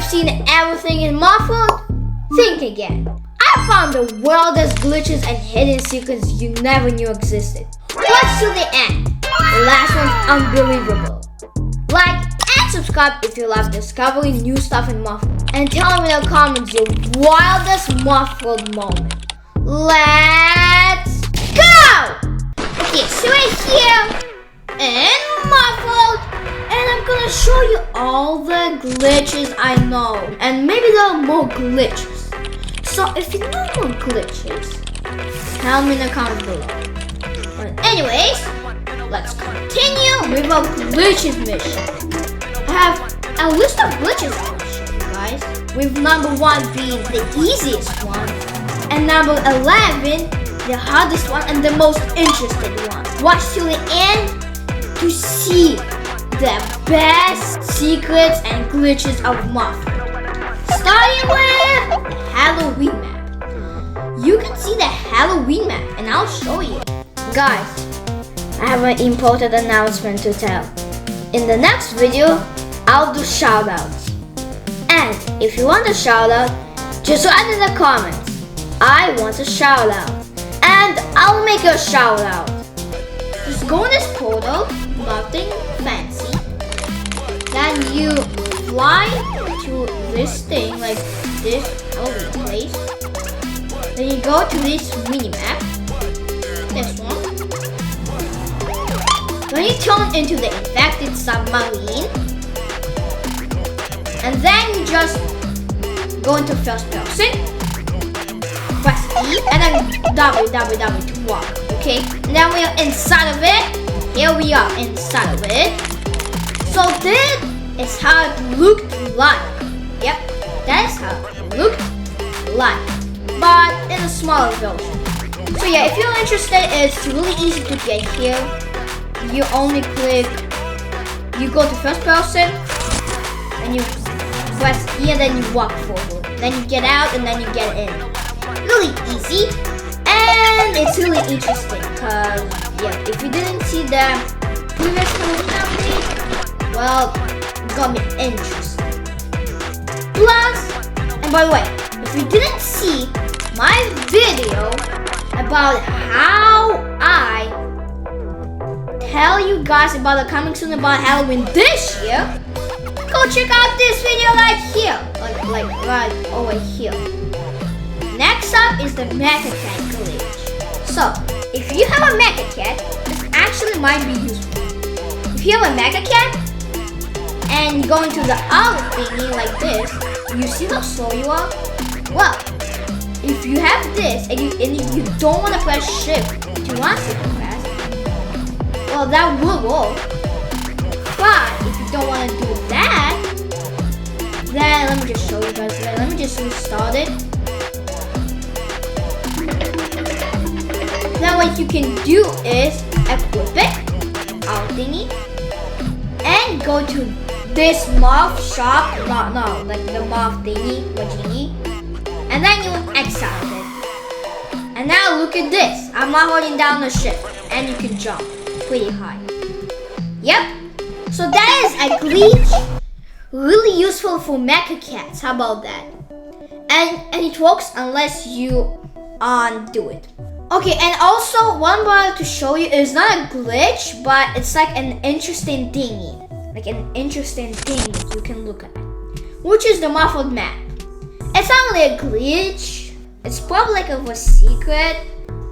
seen everything in Morph? Think again. I found the wildest glitches and hidden secrets you never knew existed. Watch till the end. The last one's unbelievable. Like and subscribe if you love discovering new stuff in Morph. And tell me in the comments your wildest Morph moment. Let's go! Okay, so we're here in Morph, and I'm gonna show you all the glitches I know. And maybe there are more glitches. So if you know more glitches, tell me in the comments below. But anyways, let's continue with our glitches mission. I have a list of glitches I will show you guys. With number 1 being the easiest one, and number 11 the hardest one and the most interesting one. Watch till the end to see the best secrets and glitches of Morph. Starting with the Halloween map. You can see the Halloween map and I'll show you. Guys, I have an important announcement to tell. In the next video, I'll do shoutouts. And if you want a shoutout, just write in the comments, I want a shoutout. And I'll make a shoutout. Just go in this portal, nothing fancy. Then you fly to this thing, like this Halloween place. Then you go to this mini map, this one. Then you turn into the infected submarine. And then you just go into first person. Press E and then W to walk. Okay? And then we are inside of it. Here we are inside of it. So this is how it looked like. Yep, that is how it looked like. But in a smaller version. So yeah, if you're interested, it's really easy to get here. You only click, you go to first person, and you press E and then you walk forward. Then you get out and then you get in. Really easy. And it's really interesting because, yeah, if you didn't see the previous update, well, it's gonna be interesting. Plus, and by the way, if you didn't see my video about how I tell you guys about the coming soon about Halloween this year, go check out this video right here, like right over here. Next up is the Mecha Cat glitch. So, if you have a Mecha Cat, this actually might be useful. If you have a Mecha Cat and you go into the other thingy like this, you see how slow you are? Well, if you have this and you don't want to press shift to want to press, well, that will work. But if you don't want to do that, then let me just show you guys. Let me just restart it. Then what you can do is equip it, our thingy, and go to this morph shop. No, like the morph thingy, and then you exile it. And now look at this. I'm not holding down the shift, and you can jump pretty high. Yep. So that is a glitch, really useful for mecha cats. How about that? And it works unless you undo it. Okay, and also one more to show you is not a glitch, but it's like an interesting thingy. Like an interesting thing that you can look at, which is the muffled map. It's not really a glitch. It's probably like a secret.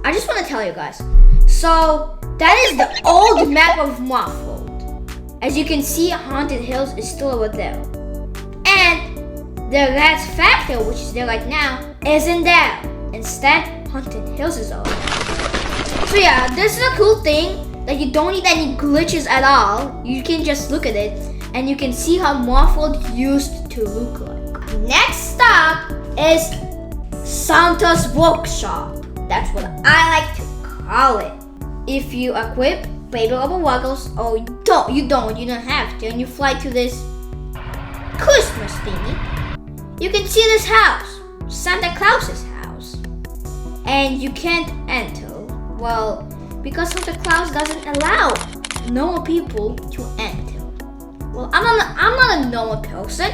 I just want to tell you guys. So that is the old map of Morphworld. As you can see, Haunted Hills is still over there. And the Rats Factory, which is there right now, isn't there. Instead, Haunted Hills is over there. So yeah, this is a cool thing. Like you don't need any glitches at all. You can just look at it and you can see how Morphworld used to look like. Next up is Santa's Workshop. That's what I like to call it. If you equip Baby Rubber Waggles, or you don't have to, and you fly to this Christmas thingy, you can see this house, Santa Claus's house. And you can't enter, well, because Santa Claus doesn't allow normal people to enter. Well, I'm not a normal person.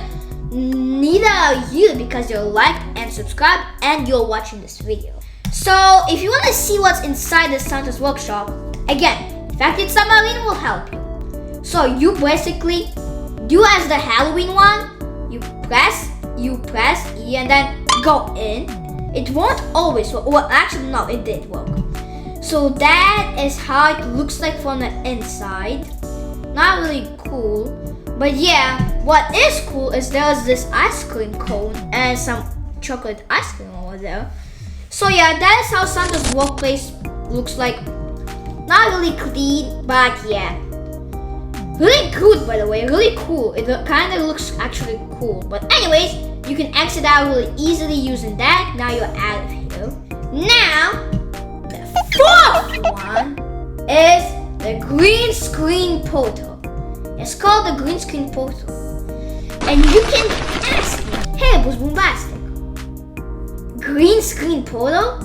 neither are you because you're liked and subscribed and you're watching this video. So if you want to see what's inside the Santa's workshop, again, in fact, it's submarine will help you. So you basically do as the Halloween one. You press E and then go in. It won't always work. Well, actually, no, it did work. So that is how it looks like from the inside. Not really cool. But yeah, what is cool is there's this ice cream cone and some chocolate ice cream over there. So yeah, that is how Santa's workplace looks like. Not really clean, but yeah. Really good, by the way, really cool. It kind of looks actually cool. But anyways, you can exit out really easily using that. Now you're out of here. Now, the fourth one is the green screen portal. It's called the green screen portal. And you can ask me, hey, Boost Bombastic, green screen portal?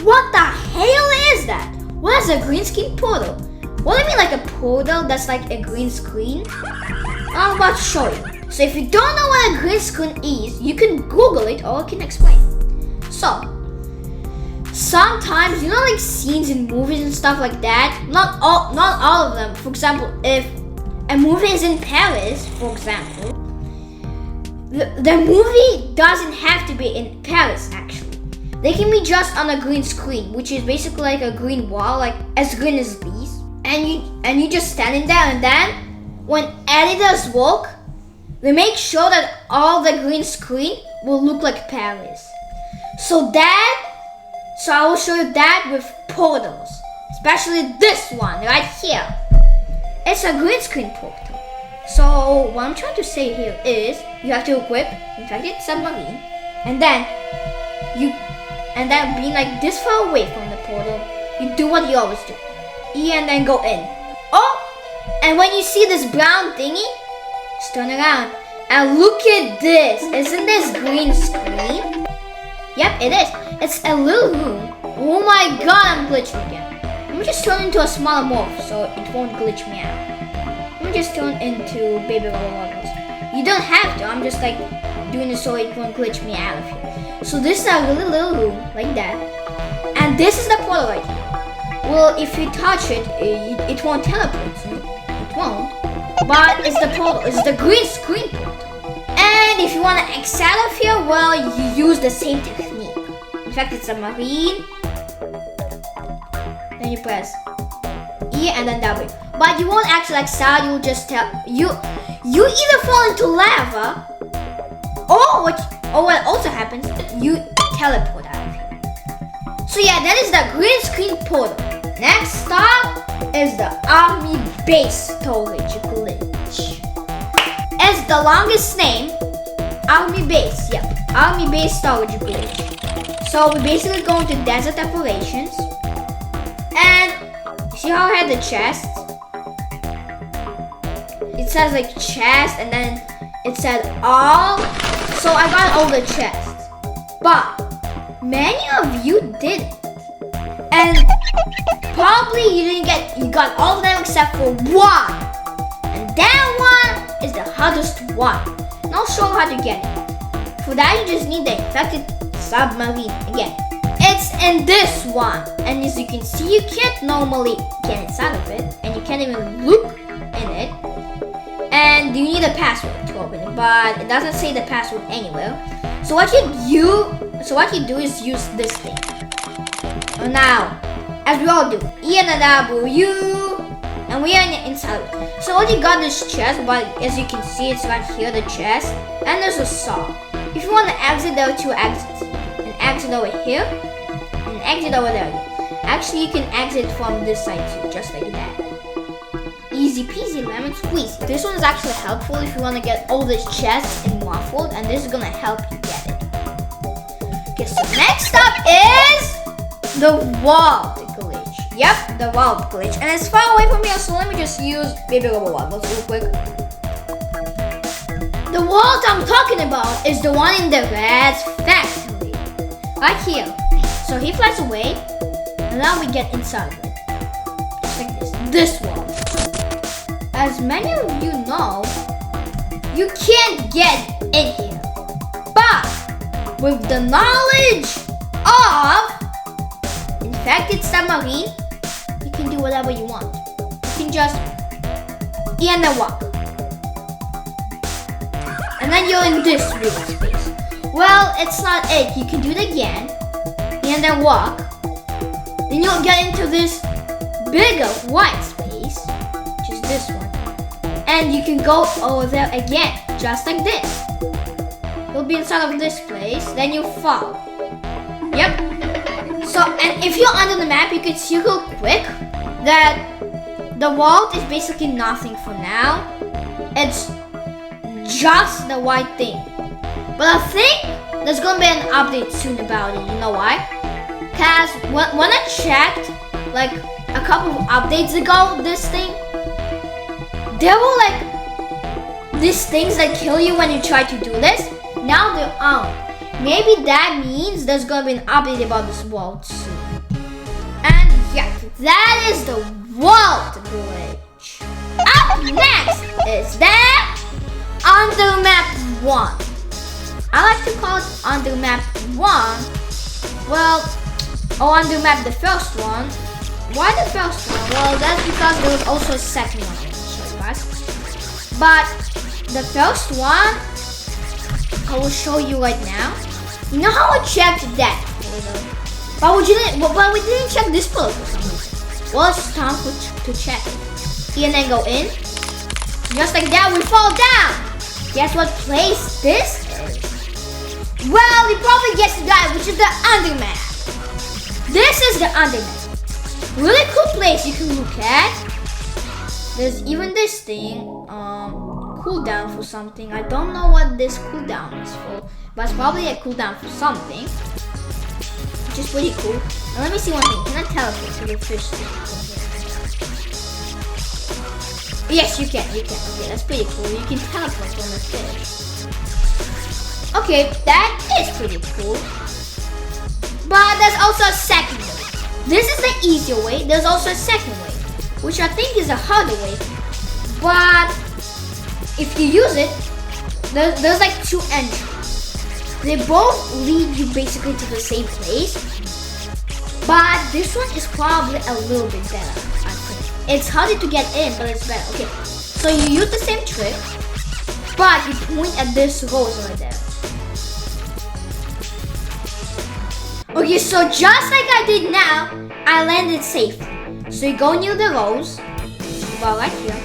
What the hell is that? What is a green screen portal? What do you mean like a portal that's like a green screen? I'm about to show you. So if you don't know what a green screen is, you can Google it or I can explain. So, sometimes, you know, like scenes in movies and stuff like that, not all of them. For example, if a movie is in Paris, for example, the movie doesn't have to be in Paris actually. They can be just on a green screen, which is basically like a green wall, like as green as these. And you just standing there, and then when editors work, they make sure that all the green screen will look like Paris. So I will show you that with portals, especially this one right here. It's a green screen portal. So what I'm trying to say here is you have to equip, in fact it's submarine, and then being like this far away from the portal, you do what you always do. E and then go in. Oh! And when you see this brown thingy, just turn around. And look at this. Isn't this green screen? Yep, it is. It's a little room. Oh my god, I'm glitching again. Let me just turn into a smaller morph so it won't glitch me out. Let me just turn into baby roblox. You don't have to. I'm just like doing it so it won't glitch me out of here. So this is a really little room like that. And this is the portal right here. Well, if you touch it, it won't teleport you. It won't. But it's the portal. It's the green screen portal. And if you want to exit out of here, well, you use the same technique. In fact, it's a marine. Then you press E and then W. But you won't actually exit out. You'll just you either fall into lava, or what also happens, you teleport out of here. So yeah, that is the green screen portal. Next stop is the army base storage glitch. As the longest name, army base, yep, army base storage glitch. So we basically go into desert operations, and you see how I had the chest? It says like chest, and then it said all. So I got all the chests, but many of you didn't. And probably you got all of them except for one. And that one is the hardest one. And I'll show you how to get it. For that you just need the infected submarine again. It's in this one. And as you can see, you can't normally get inside of it. And you can't even look in it. And you need a password to open it. But it doesn't say the password anywhere. So what you do is use this thing. Now, as we all do, E and W, and we are inside. So I already got this chest, but as you can see, it's right here, the chest, and there's a saw. If you want to exit, there are two exits. An exit over here, and an exit over there again. Actually, you can exit from this side too, just like that. Easy peasy, lemon squeeze. This one is actually helpful if you want to get all these chests in Morphworld, and this is gonna help you get it. Okay, so next up is the wall glitch. Yep, the wall glitch. And it's far away from here, so let me just use baby rubber wall. Let's real quick. The wall I'm talking about is the one in the Red's factory. Right here. So he flies away, and now we get inside of it. Just like this. This wall. As many of you know, you can't get in the knowledge of infected submarine, you can do whatever you want. You can just eat and then walk. And then you're in this weird space. Well, it's not it. You can do it again. And then walk. Then you'll get into this bigger white space, which is this one. And you can go over there again, just like this. You'll be inside of this place, then you fall. Yep. So, and if you're under the map, you can see real quick that the world is basically nothing for now. It's just the white thing. But I think there's gonna be an update soon about it. You know why? Cause when I checked, like a couple of updates ago, this thing, there were like these things that kill you when you try to do this. Now there aren't. Maybe that means there's gonna be an update about this world soon. And yeah, that is the world glitch. Up next is the under map 1. I like to call it under map 1. Well, or under map the first one. Why the first one? Well, that's because there was also a second one. I'll show you guys. But the first one, I will show you right now. You know how I checked that photo? But we didn't check this photo for some reason. Well, it's time to check it. And then go in. Just like that, we fall down. Guess what place this is? Well, you probably guessed that, which is the undermap. This is the undermap. Really cool place you can look at. There's even this thing, cooldown for something. I don't know what this cooldown is for, but it's probably a cooldown for something, which is pretty cool. Now let me see one thing. Can I teleport to the fish thing? Yes, you can. Okay, that's pretty cool. You can teleport from the fish. Okay, that is pretty cool. But there's also a second way. This is the easier way. There's also a second way, which I think is a harder way. But if you use it, there's like two entries. They both lead you basically to the same place. But this one is probably a little bit better, I think. It's harder to get in, but it's better. Okay, so you use the same trick, but you point at this rose right there. Okay, so just like I did now, I landed safely. So you go near the rose, about right here.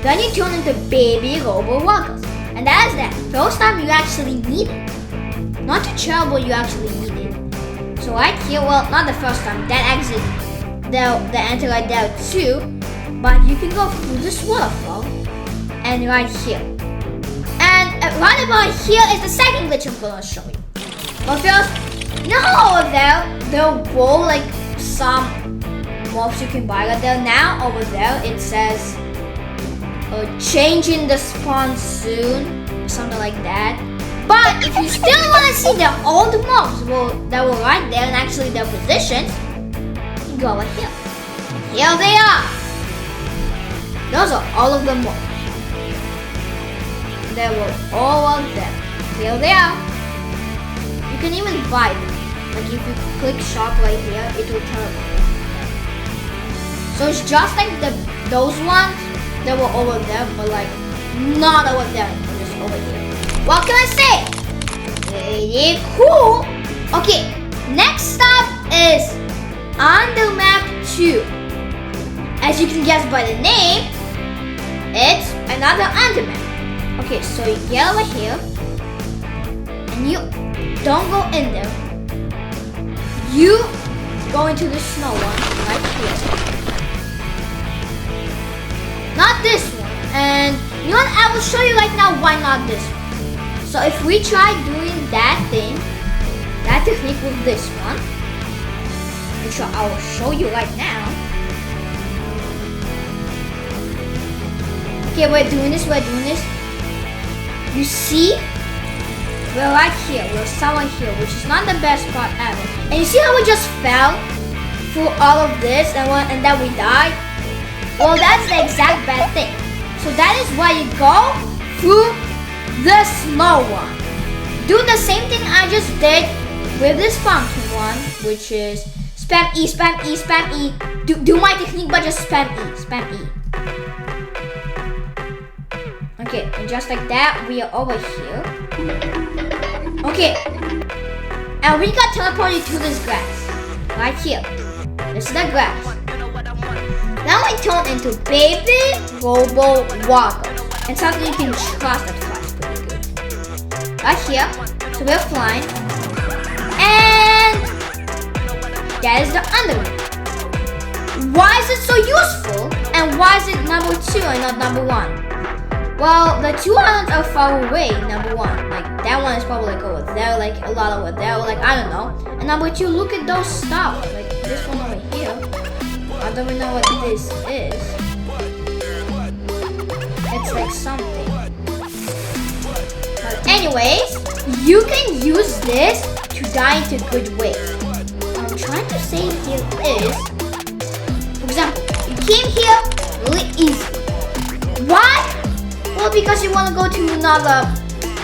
Then you turn into baby robo walkers. And that is that. First time you actually need it. Not too terrible, you actually need it. So right here, well, not the first time. That exit, the enter right there too. But you can go through this waterfall. And right here. And right about here is the second glitch I'm gonna show you. But first, you know how over there were like some morphs you can buy right there? Now over there it says changing the spawn soon, or something like that. But if you still want to see the old morphs that were right there and actually their positions, you go right here. Here they are. Those are all of the morphs. They were all of them. Here they are. You can even buy them. Like if you click shop right here, it will tell you. So it's just like those ones that were over there, but like not over there, just over here. What can I say? Pretty cool. Okay, next up is under map 2. As you can guess by the name, it's another under map. Okay, so you get over here, and you don't go in there. You go into the snow one right here. Not this one. And you know what? I will show you right now why not this one. So if we try doing that thing, that technique with this one, which I will show you right now. Okay, we're doing this. You see? We're right here, we're somewhere here, which is not the best part ever. And you see how we just fell through all of this and then we died? Well, that's the exact bad thing. So that is why you go through the snow one. Do the same thing I just did with this function one, which is spam E, spam E, spam E. Do my technique, but just spam E, spam E. Okay, and just like that, we are over here. Okay, and we got teleported to this grass, right here. This is the grass. Now we turn into baby robo woggle, and suddenly you can trust that flies pretty good. Right here, so we're flying, and that is the underwear. Why is it so useful? And why is it number 2 and not number 1? Well, the 2 islands are far away, number 1. Like, that one is probably like over there, like a lot over there, like I don't know. And number 2, look at those stars. Like this one over here. I don't even know what this is. It's like something. But anyways, you can use this to die into good ways. What I'm trying to say here is, for example, you came here really easy. Why? Well, because you want to go to another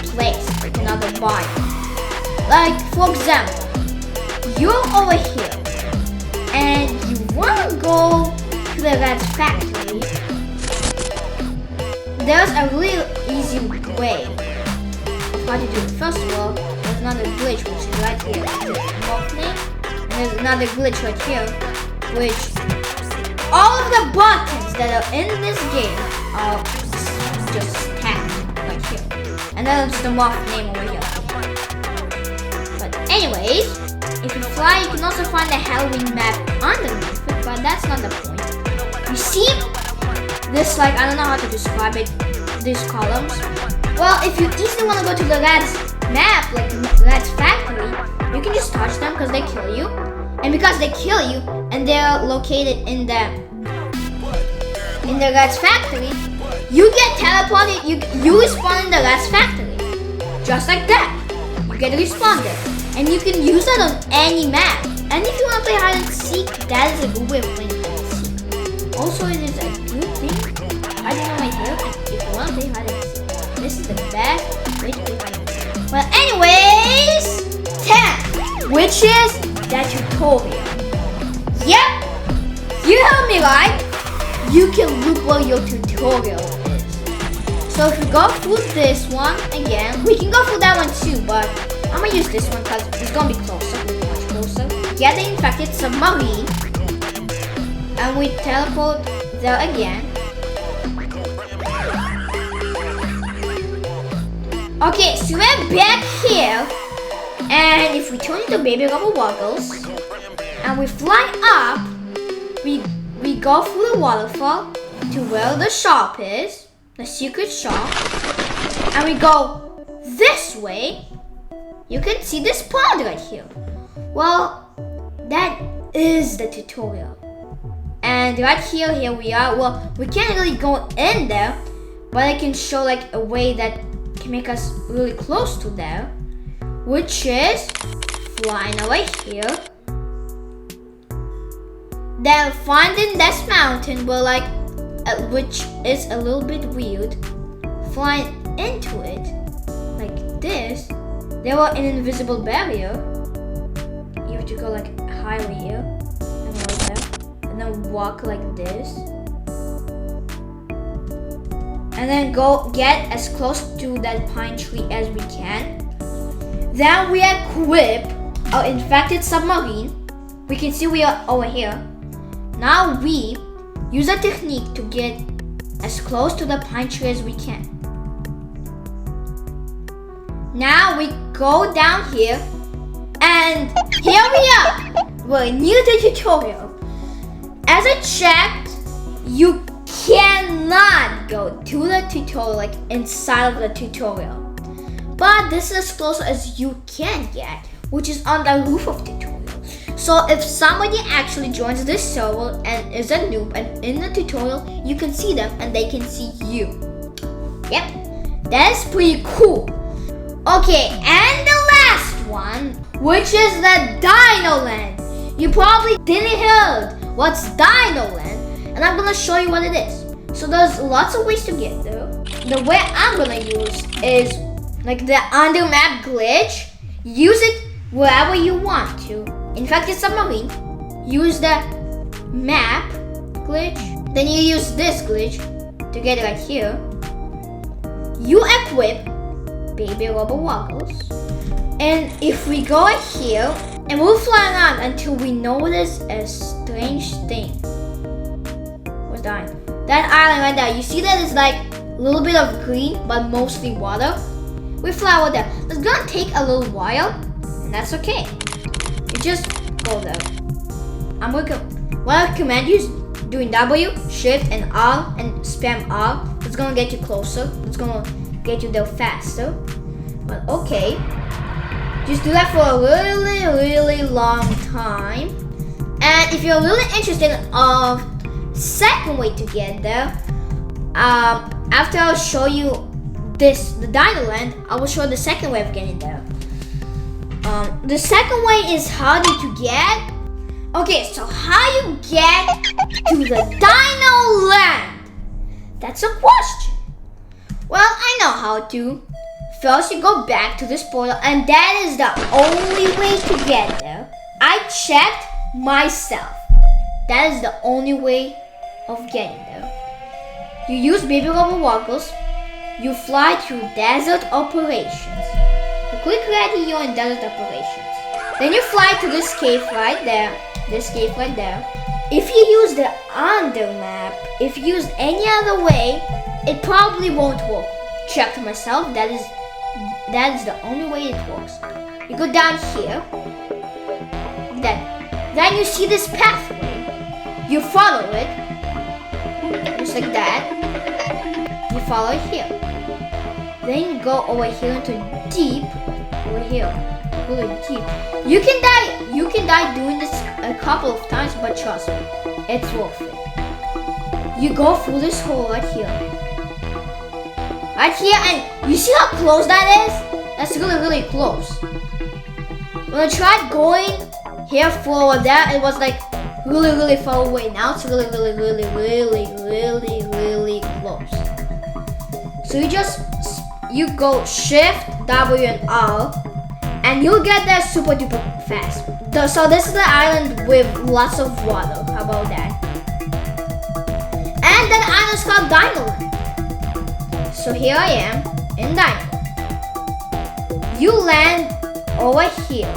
place, like another biome. Like, for example, you're over here and you want to go to the red factory. There's a really easy way of how to do it. First of all, there's another glitch which is right here. It's morph name. And there's another glitch right here, which all of the buttons that are in this game are just tapped right here. And then it's the morph name over here. But anyways, if you fly, you can also find the Halloween map underneath it, but that's not the point. You see this, like, I don't know how to describe it, these columns. Well, if you easily want to go to the Rad's map, like Rad's factory, you can just touch them because they kill you. And because they kill you, and they're located in the Rad's factory, you get teleported, you respawn in the Rad's factory. Just like that. You get respawned there. And you can use that on any map. And if you want to play hide and seek, that is a good way of playing hide and seek. Also, it is a good thing. I don't know my hair. If you want to play hide and seek, this is the best way to play hide and seek. Well, anyways, 10, which is the tutorial. Yep, you heard me right. You can look what your tutorial is. So if we go through this one again, we can go through that one too, but I'm gonna use this one because it's gonna be closer, much closer. Get the infected submarine, and we teleport there again. Okay, so we're back here, and if we turn into baby rubber waggles, and we fly up, we go through the waterfall to where the shop is, the secret shop, and we go this way. You can see this pond right here. Well, that is the tutorial. And right here we are. Well, we can't really go in there, but I can show like a way that can make us really close to there, which is flying away here. Then finding this mountain, well, like, which is a little bit weird. Flying into it like this. There was an invisible barrier. You have to go like higher here and over there, and then walk like this, and then go get as close to that pine tree as we can. Then we equip our infected submarine. We can see we are over here. Now we use a technique to get as close to the pine tree as we can. Now we go down here, and here we are. We're near the tutorial. As I checked, you cannot go to the tutorial, like inside of the tutorial. But this is as close as you can get, which is on the roof of tutorial. So if somebody actually joins this server and is a noob and in the tutorial, you can see them and they can see you. Yep, that is pretty cool. Okay, and the last one, which is the Dinoland. You probably didn't hear what's Dinoland, and I'm gonna show you what it is. So there's lots of ways to get there. The way I'm gonna use is like the under map glitch. Use it wherever you want to. In fact, the submarine, use the map glitch. Then you use this glitch to get it right here. You equip baby rubber waggles. And if we go right here, and we'll fly around until we notice a strange thing. What's that? That island right there. You see that it's like a little bit of green, but mostly water. We fly over there. It's gonna take a little while, and that's okay. You just go there. What I recommend you is doing W, Shift, and R, and spam R. It's gonna get you closer. It's gonna get you there faster. But okay. Just do that for a really, really long time. And if you're really interested in a second way to get there, after I'll show you the dinoland, I will show the second way of getting there. The second way is harder to get. Okay, so how you get to the dinoland? That's a question. Well, I know how to. First, you go back to this portal, and that is the only way to get there. I checked myself. That is the only way of getting there. You use baby rubber waggles. You fly through desert operations. You click ready, you're in desert operations. Then you fly to this cave right there. This cave right there. If you use the under map, if you use any other way, it probably won't work. Checked myself, that is the only way it works. You go down here. Then you see this pathway. You follow it. Just like that. You follow it here. Then you go over here into deep. Over here. Really deep. You can die doing this a couple of times, but trust me, it's worth it. You go through this hole right here. Right here, and you see how close that is? That's really, really close. When I tried going here for that, it was like really, really far away. Now it's really, really, really, really, really, really close. So you go Shift, W, and R, and you'll get there super duper fast. So this is the island with lots of water. How about that? And that island is called Dinoland. So here I am in Dinoland. You land over here.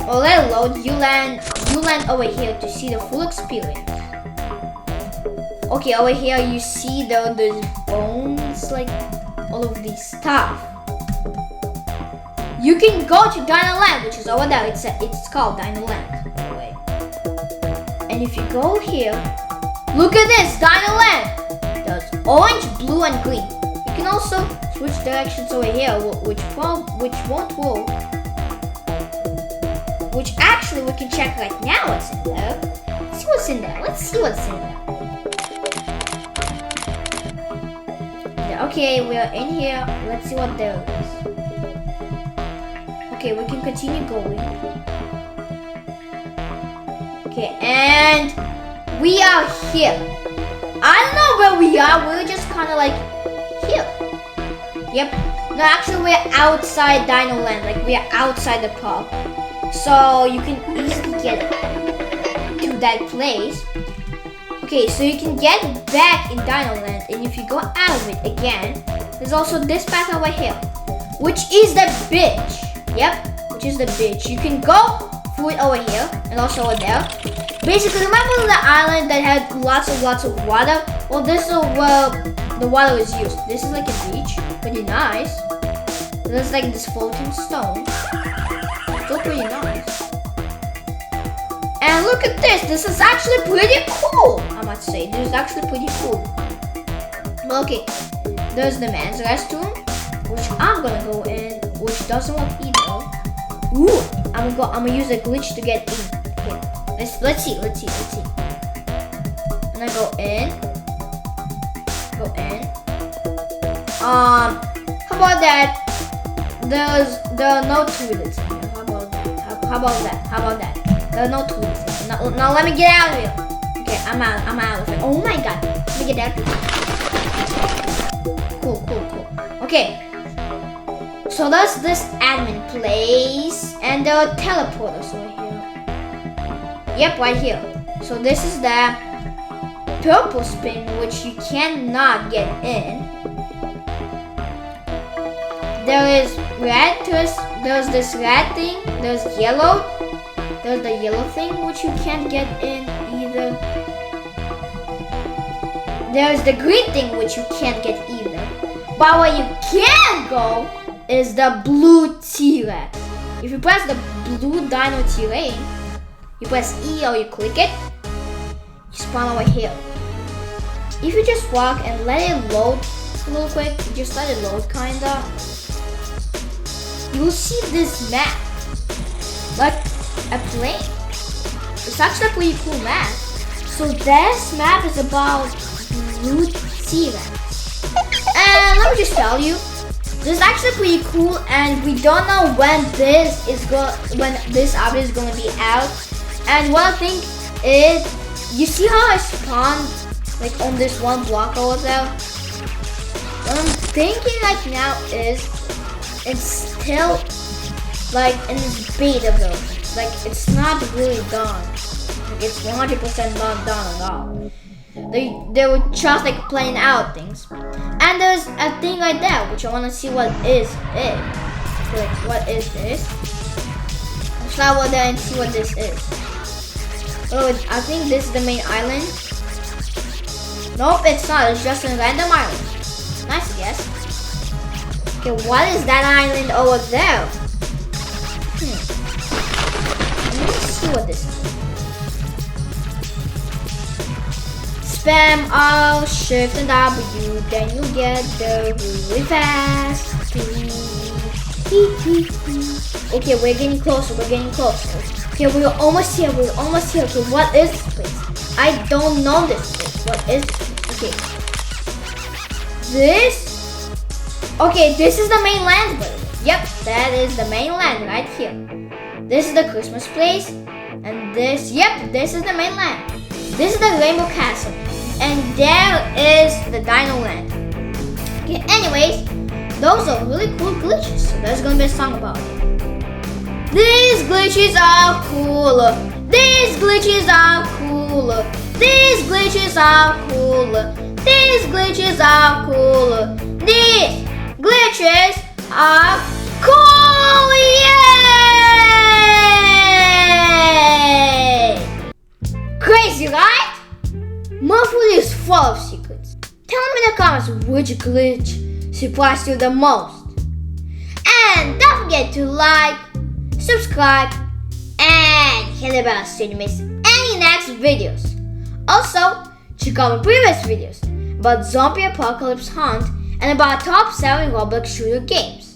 Or let it load. You land over here to see the full experience. Okay, over here you see those bones, like all of these stuff. You can go to Dinoland, which is over there. It's called Dinoland, by the way. And if you go here, look at this, Dinoland. There's orange, blue, and green. You can also switch directions over here, which won't work. Which actually we can check right now what's in there. Let's see what's in there. Let's see what's in there. Okay, we are in here. Let's see what there is. Okay, we can continue going. Okay, and we are here. I don't know where we are. We're just kind of like here. Yep. No, actually, we're outside Dinoland. Like, we are outside the park. So you can easily get to that place. Okay, so you can get back in Dinoland, and if you go out of it again, there's also this path over here, which is the beach. Yep, which is the beach. You can go through it over here and also over there. Basically, remember the island that had lots of water? Well, this is where the water is used. This is like a beach, pretty nice. There's like this floating stone. Still pretty nice. And look at this. This is actually pretty cool, I must say. This is actually pretty cool. Okay, there's the men's restroom, which I'm gonna go in, which doesn't work either. Ooh, I'm gonna use a glitch to get in. Okay, let's see. And I go in. How about that? There are no toilets in here. How about that? There are no toilets in here. Now let me get out of here. Okay, I'm out of it. Oh my god. Let me get out of here. Cool. Okay. So there's this admin place, and there are teleporters over here. Yep, right here. So this is the purple spin, which you cannot get in. There is red, there's this red thing, there's yellow, there's the yellow thing, which you can't get in either. There's the green thing, which you can't get either. But where you can go is the blue T-Rex. If you press the blue dino T-Rex, you press E or you click it, you spawn over here. If you just walk and let it load a little quick, just let it load kinda, you'll see this map, like a plane. It's actually a pretty cool map. So this map is about blue T-Rex. And let me just tell you, this is actually pretty cool, and we don't know when this update is going to be out. And what I think is, you see how I spawned like on this one block over there? What I'm thinking right now is, it's still like in its beta version. Like it's not really done. Like it's 100% not done at all. They were just like playing out things. And there's a thing right there, which I want to see what is it. So like, what is this? Let's fly over there and see what this is. Oh, I think this is the main island. Nope, it's not. It's just a random island. Nice guess. Okay, what is that island over there? Let me see what this is. Spam Alt, Shift and W, then you get there really fast. Okay, we're getting closer, Okay, we're almost here, Okay, what is this place? I don't know this place. What is this? Okay, this is the main land, by the way. Yep, that is the main land right here. This is the Christmas place. And this is the main land. This is the Rainbow Castle. And there is the Dinoland. Okay, anyways, those are really cool glitches. So there's gonna be a song about it. These glitches are cool. These glitches are cool. These glitches are cool. These glitches are cool. These glitches are cool. Yay! Crazy, right? Morphworld is full of secrets. Tell me in the comments which glitch surprised you the most. And don't forget to like, subscribe, and hit the bell so you don't miss any next videos. Also, check out my previous videos about zombie apocalypse hunt and about top 7 Roblox shooter games.